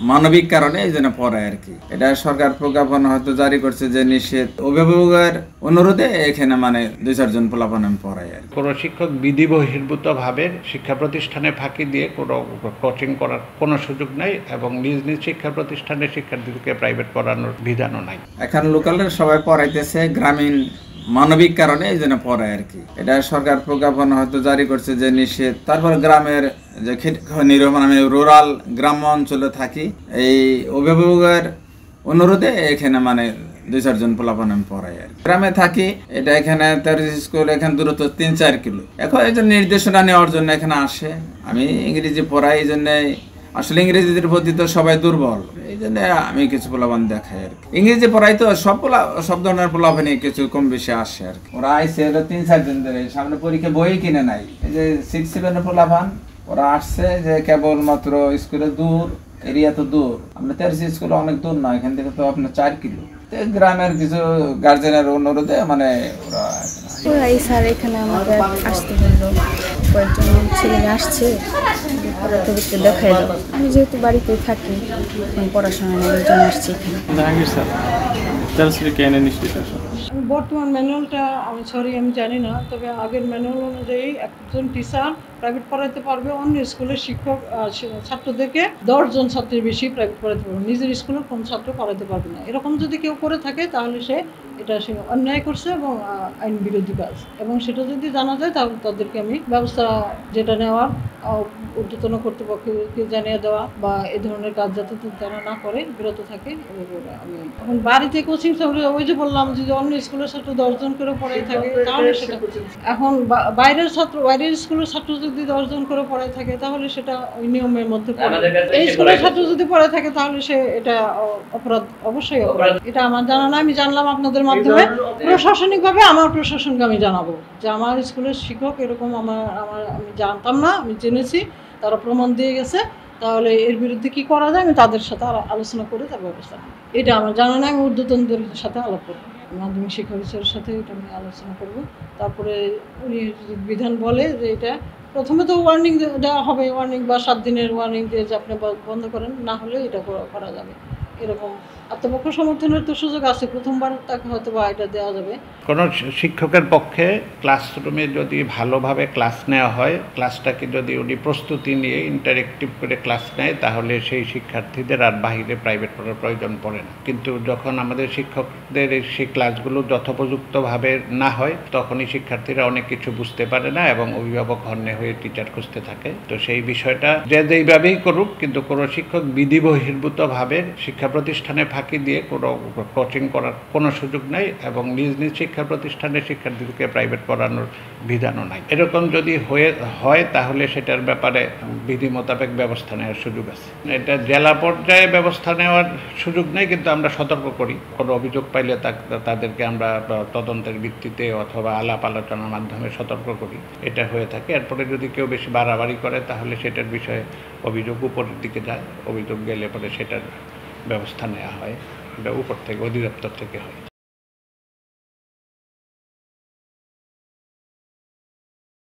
মানবিক কারণে এই জন্য পড়ায় আর কি। এটা সরকার প্রজ্ঞাপন হয়তো জারি করছে যে নিষেধ, অভিভাবকের অনুরোধে এখানে মানে 2-4 জন পোলাপান আমি পড়াই আর কি। কোনো শিক্ষক বিধি বহির্ভূতভাবে শিক্ষা প্রতিষ্ঠানে ফাঁকি দিয়ে কোনো কোচিং করার কোনো সুযোগ নাই এবং নিজ নিজ শিক্ষা প্রতিষ্ঠানের শিক্ষার্থীদেরকে প্রাইভেট পড়ানোর বিধানও নাই। এখন লোকালের সবাই পড়াইতেছে গ্রামীণ মানবিক কারণে এই জন্য পড়ায় আর কি। এটা সরকার প্রজ্ঞাপন হয়তো জারি করছে যে নিষেধ। তারপর গ্রামের যে নিরমান, আমি রুরাল গ্রাম্য অঞ্চলে থাকি, এই অভিভাবকের অনুরোধে এখানে মানে 2-4 জন পোলাপান আমি পড়াই আর কি। গ্রামে থাকি, এটা এখানে তার স্কুল এখানে দূরত্ব 3-4 কিলো। এখন এই জন্য নির্দেশনা নেওয়ার জন্য এখানে আসে। আমি ইংরেজি পড়াই, এই জন্য আসলে ইংরেজিদের প্রতি তো সবাই দুর্বল, এই জন্য আমি কিছু পোলাপান দেখাই আর কি। ইংরেজি পড়াই তো সব ধরনের পোলাপানি কিছু কম বেশি আসে আর কি। ওরা আইসে 3-4 দিন ধরে, সামনে পরীক্ষা বই কিনে নাই। এই যে 6-7 পোলাপান ওরা আসছে যে কেবলমাত্র স্কুলে দূর, এরিয়া তো দূর, আপনার তেরসি স্কুল অনেক দূর না, এখান থেকে তো আপনার 4 কিলো। গ্রামের কিছু গার্জেনের অনুরোধে মানে ওরা এই স্যার এখানে আমাকে আসতে বললো, কয়েকজন ছেলেরা আসছে পদার্থবিদ্যা দেখাই দাও। আমি যেহেতু বাড়িতে থাকি, পড়াশোনা নেই, ওই জন্য আসছি এখানে। বর্তমান ম্যানুয়ালটা আমি জানি না, তবে আগের ম্যানুয়াল অনুযায়ী একজন টিচার প্রাইভেট পড়াতে পারবে অন্য স্কুলের শিক্ষক ছাত্রদেরকে 10 জন ছাত্রের বেশি প্রাইভেট পড়াতে পারবে, নিজের স্কুলের কোন ছাত্র পড়াতে পারবে না। এরকম যদি কেউ করে থাকে তাহলে সে অন্যায় করছে এবং আইন বিরোধী কাজ, এবং সেটা যদি জানা যায় তাহলে তাদেরকে আমি ব্যবস্থা যেটা নেওয়ার ঊর্ধ্বতন কর্তৃপক্ষকে জানিয়ে দেওয়া, বা এ ধরনের কাজ যাতে তারা না করে, বিরত থাকে। আমি এখন বাড়িতে কোচিং সেন্টার, ওই যে বললাম যে অন্য স্কুলের ছাত্র 10 জন করে পড়াই থাকে, তাহলে সেটা এখন বাইরের স্কুলের ছাত্র যদি 10 জন করে পড়াই থাকে তাহলে সেটা ওই নিয়মের মধ্যে পড়ে। এই স্কুলের ছাত্র যদি পড়াই থাকে তাহলে সে এটা অপরাধ, অবশ্যই অপরাধ। এটা আমার জানা না, আমি জানলাম আপনাদের মাধ্যমে। প্রশাসনিকভাবে আমার প্রশাসনকে আমি জানাবো যে আমার স্কুলের শিক্ষক এরকম, আমি জানতাম না, আমি জেনেছি, তারা প্রমাণ দিয়ে গেছে, তাহলে এর বিরুদ্ধে কি করা যায় আমি তাদের সাথে আলোচনা করে তার ব্যবস্থা নেব। এটা আমার জানা না, আমি ঊর্ধ্বতনদের সাথে আলাপ করবো, মাধ্যমিক শিক্ষা অফিসারের সাথে এটা আমি আলোচনা করব। তারপরে উনি বিধান বলে যে এটা প্রথমে তো ওয়ার্নিং দেওয়া হবে, ওয়ার্নিং বা 7 দিনের ওয়ার্নিং দিয়ে যে আপনি বন্ধ করেন, না হলে এটা করা যাবে। এরকম আত্মপক্ষ সমর্থনের তো সুযোগ আছে, প্রথমবার তাকে হয়তো বা এটা দেওয়া যাবে। কোনো শিক্ষকের পক্ষে ক্লাসরুমে যদি ভালোভাবে ক্লাস নেওয়া হয়, ক্লাসটাকে যদি উনি প্রস্তুতি নিয়ে ইন্টারেক্টিভ করে ক্লাস নেয়, তাহলে সেই শিক্ষার্থীদের আর বাহিরে প্রাইভেট পড়ার প্রয়োজন পড়ে না। কিন্তু যখন আমাদের শিক্ষকদের সেই ক্লাসগুলো যথোপযুক্তভাবে না হয়, তখনই শিক্ষার্থীরা অনেক কিছু বুঝতে পারে না এবং অভিভাবক হন্যে হয়ে টিচার খুঁজতে থাকে। তো সেই বিষয়টা যেইভাবেই করুক, কিন্তু কোনো শিক্ষক বিধি বহির্ভূতভাবে শিক্ষা প্রতিষ্ঠানে ফাঁকি দিয়ে কোনো কোচিং করার কোনো সুযোগ নেই এবং নিজ নিজ শিক্ষা প্রতিষ্ঠানের শিক্ষার্থীদেরকে প্রাইভেট পড়ানোর বিধানও নাই। এরকম যদি হয় তাহলে সেটার ব্যাপারে বিধি মোতাবেক ব্যবস্থা নেওয়ার সুযোগ আছে। এটা জেলা পর্যায়ে ব্যবস্থা নেওয়ার সুযোগ নেই, কিন্তু আমরা সতর্ক করি। কোনো অভিযোগ পাইলে তাদেরকে আমরা তদন্তের ভিত্তিতে অথবা আলাপ আলোচনার মাধ্যমে সতর্ক করি, এটা হয়ে থাকে। এরপরে যদি কেউ বেশি বাড়াবাড়ি করে তাহলে সেটার বিষয়ে অভিযোগ উপরের দিকে যায়, অভিযোগ গেলে পরে সেটার ব্যবস্থা নেওয়া হয়, এটা উপর থেকে, অধিদপ্তর থেকে হয়।